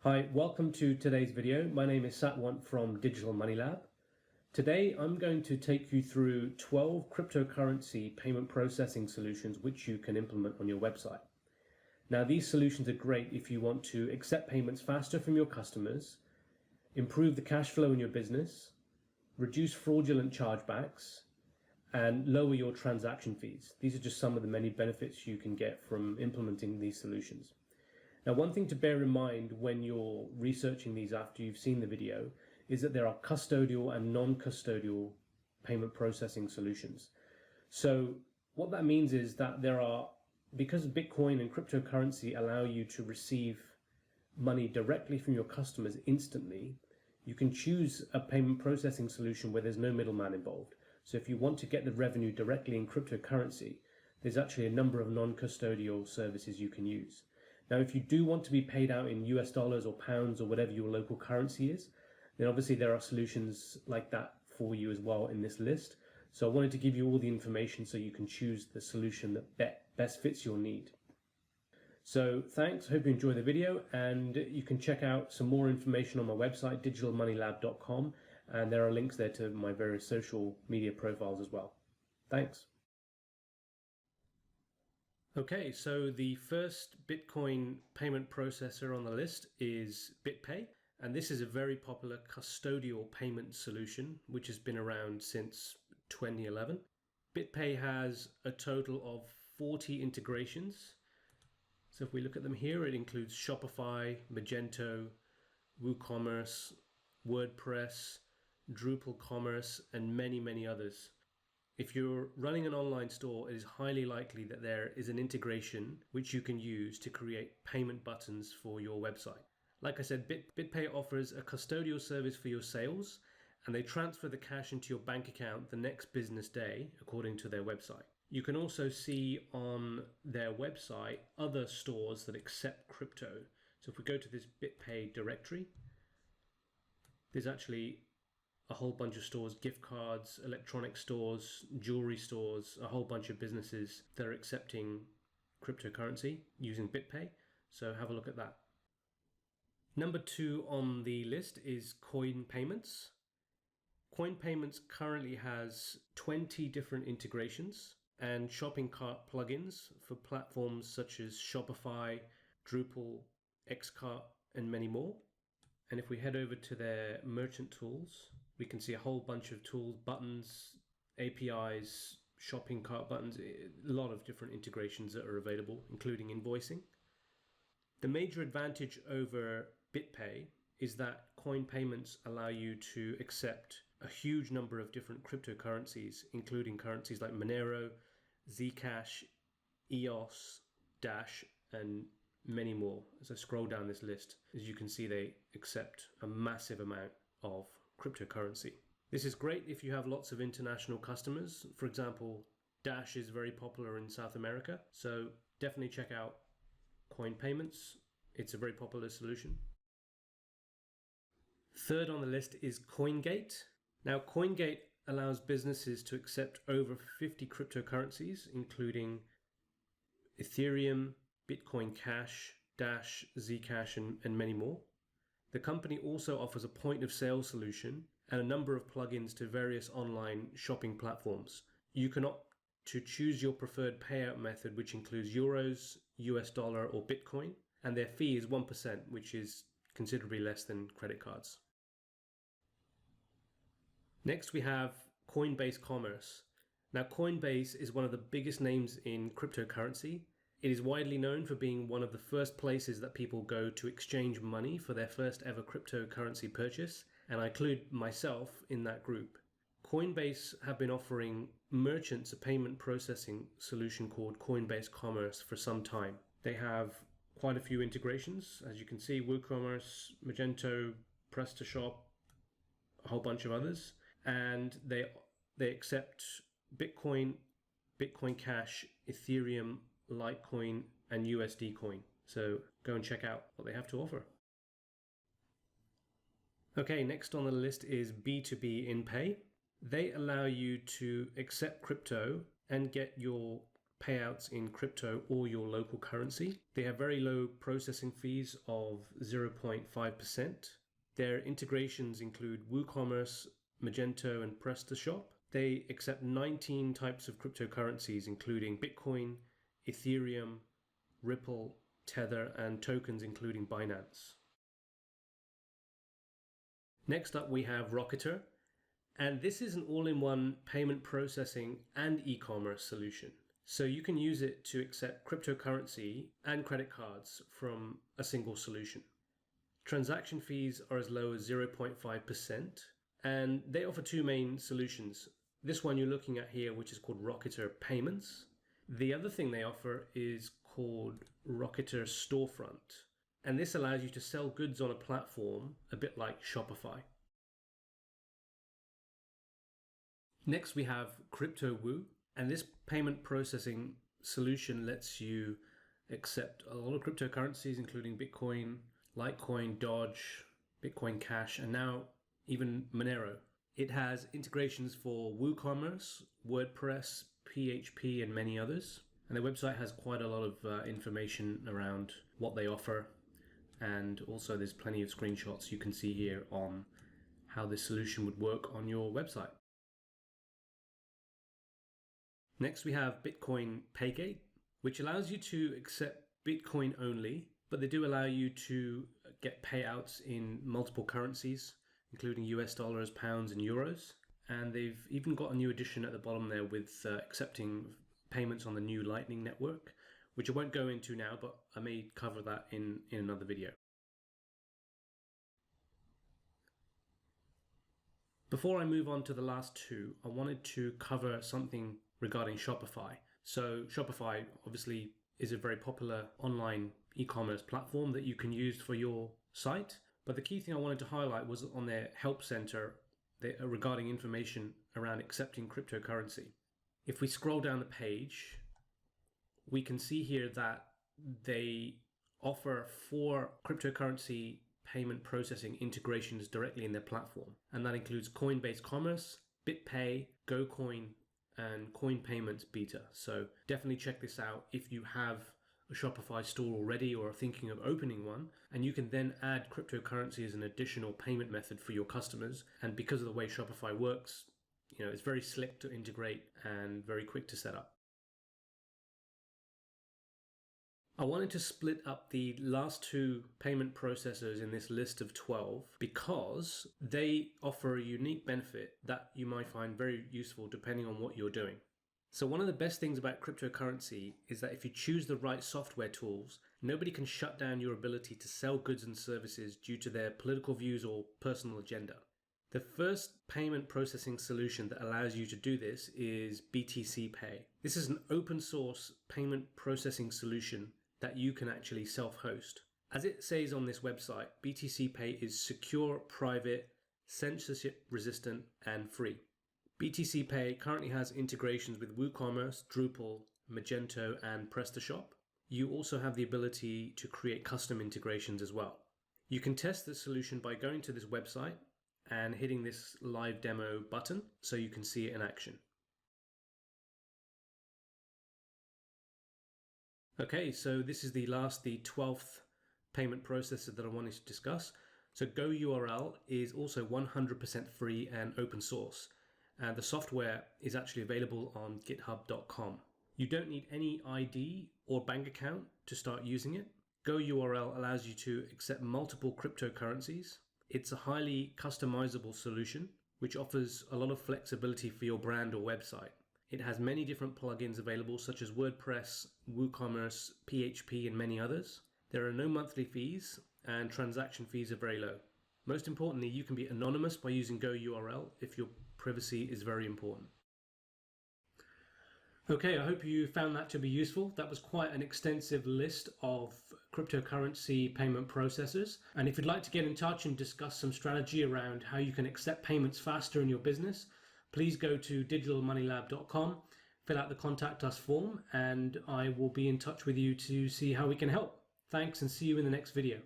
Hi, welcome to today's video. My name is Satwant from Digital Money Lab. Today I'm going to take you through 12 cryptocurrency payment processing solutions which you can implement on your website. Now these solutions are great if you want to accept payments faster from your customers, improve the cash flow in your business, reduce fraudulent chargebacks, and lower your transaction fees. These are just some of the many benefits you can get from implementing these solutions. Now, one thing to bear in mind when you're researching these after you've seen the video is that there are custodial and non-custodial payment processing solutions. So what that means is that because Bitcoin and cryptocurrency allow you to receive money directly from your customers instantly, you can choose a payment processing solution where there's no middleman involved. So if you want to get the revenue directly in cryptocurrency, there's actually a number of non-custodial services you can use. Now, if you do want to be paid out in US dollars or pounds or whatever your local currency is, then obviously there are solutions like that for you as well in this list. So I wanted to give you all the information so you can choose the solution that best fits your need. So thanks, hope you enjoy the video, and you can check out some more information on my website, digitalmoneylab.com, and there are links there to my various social media profiles as well. Thanks. Okay, so the first Bitcoin payment processor on the list is BitPay, and this is a very popular custodial payment solution which has been around since 2011. BitPay has a total of 40 integrations. So if we look at them here, it includes Shopify, Magento, WooCommerce, WordPress, Drupal Commerce, and many, many others. If you're running an online store, it is highly likely that there is an integration which you can use to create payment buttons for your website. Like I said, BitPay offers a custodial service for your sales, and they transfer the cash into your bank account the next business day, according to their website. You can also see on their website other stores that accept crypto. So if we go to this BitPay directory, there's actually a whole bunch of stores, gift cards, electronic stores, jewelry stores, a whole bunch of businesses that are accepting cryptocurrency using BitPay. So have a look at that. Number 2 on the list is Coin Payments. Coin Payments currently has 20 different integrations and shopping cart plugins for platforms such as Shopify, Drupal, Xcart, and many more. And if we head over to their merchant tools, we can see a whole bunch of tools, buttons, APIs, shopping cart buttons, a lot of different integrations that are available, including invoicing. The major advantage over BitPay is that Coin Payments allow you to accept a huge number of different cryptocurrencies, including currencies like Monero, Zcash, EOS, Dash, and many more. As I scroll down this list, as you can see, they accept a massive amount of cryptocurrency. This is great if you have lots of international customers. For example, Dash is very popular in South America, so definitely check out Coin Payments. It's a very popular solution. Third on the list is CoinGate. Now, CoinGate allows businesses to accept over 50 cryptocurrencies, including Ethereum, Bitcoin Cash, Dash, Zcash, and many more. The company also offers a point of sale solution and a number of plugins to various online shopping platforms. You can opt to choose your preferred payout method, which includes euros, US dollar, or Bitcoin, and their fee is 1%, which is considerably less than credit cards. Next, we have Coinbase Commerce. Now, Coinbase is one of the biggest names in cryptocurrency. It is widely known for being one of the first places that people go to exchange money for their first ever cryptocurrency purchase, and I include myself in that group. Coinbase have been offering merchants a payment processing solution called Coinbase Commerce for some time. They have quite a few integrations, as you can see, WooCommerce, Magento, PrestaShop, a whole bunch of others, and they accept Bitcoin, Bitcoin Cash, Ethereum, Litecoin, and USD Coin. So go and check out what they have to offer. Okay, next on the list is B2B in Pay. They allow you to accept crypto and get your payouts in crypto or your local currency. They have very low processing fees of 0.5%. Their integrations include WooCommerce, Magento, and PrestaShop. They accept 19 types of cryptocurrencies, including Bitcoin, Ethereum, Ripple, Tether, and tokens including Binance. Next up, we have Rocketer, and this is an all-in-one payment processing and e-commerce solution. So you can use it to accept cryptocurrency and credit cards from a single solution. Transaction fees are as low as 0.5%, and they offer two main solutions. This one you're looking at here, which is called Rocketer Payments. The other thing they offer is called Rocketer Storefront, and this allows you to sell goods on a platform a bit like Shopify. Next we have CryptoWoo, and this payment processing solution lets you accept a lot of cryptocurrencies including Bitcoin, Litecoin, Doge, Bitcoin Cash, and now even Monero. It has integrations for WooCommerce, WordPress, PHP, and many others. And their website has quite a lot of information around what they offer. And also there's plenty of screenshots you can see here on how this solution would work on your website. Next we have Bitcoin Paygate, which allows you to accept Bitcoin only, but they do allow you to get payouts in multiple currencies, including US dollars, pounds, and euros. And they've even got a new addition at the bottom there with accepting payments on the new Lightning Network, which I won't go into now, but I may cover that in another video. Before I move on to the last two, I wanted to cover something regarding Shopify. So Shopify obviously is a very popular online e-commerce platform that you can use for your site. But the key thing I wanted to highlight was on their help center regarding information around accepting cryptocurrency. If we scroll down the page, we can see here that they offer 4 cryptocurrency payment processing integrations directly in their platform. And that includes Coinbase Commerce, BitPay, GoCoin, and Coin Payments Beta. So definitely check this out if you have a Shopify store already or are thinking of opening one, and you can then add cryptocurrency as an additional payment method for your customers. And because of the way Shopify works, it's very slick to integrate and very quick to set up. I wanted to split up the last 2 payment processors in this list of 12 because they offer a unique benefit that you might find very useful depending on what you're doing. So one of the best things about cryptocurrency is that if you choose the right software tools, nobody can shut down your ability to sell goods and services due to their political views or personal agenda. The first payment processing solution that allows you to do this is BTC Pay. This is an open source payment processing solution that you can actually self-host. As it says on this website, BTC Pay is secure, private, censorship resistant, and free. BTC Pay currently has integrations with WooCommerce, Drupal, Magento, and PrestaShop. You also have the ability to create custom integrations as well. You can test the solution by going to this website and hitting this live demo button so you can see it in action. Okay, so this is the 12th payment processor that I wanted to discuss. So GoURL is also 100% free and open source. And the software is actually available on github.com. You don't need any ID or bank account to start using it. GoURL allows you to accept multiple cryptocurrencies. It's a highly customizable solution, which offers a lot of flexibility for your brand or website. It has many different plugins available, such as WordPress, WooCommerce, PHP, and many others. There are no monthly fees, and transaction fees are very low. Most importantly, you can be anonymous by using GoURL if your privacy is very important. Okay, I hope you found that to be useful. That was quite an extensive list of cryptocurrency payment processors. And if you'd like to get in touch and discuss some strategy around how you can accept payments faster in your business, please go to digitalmoneylab.com, fill out the contact us form, and I will be in touch with you to see how we can help. Thanks, and see you in the next video.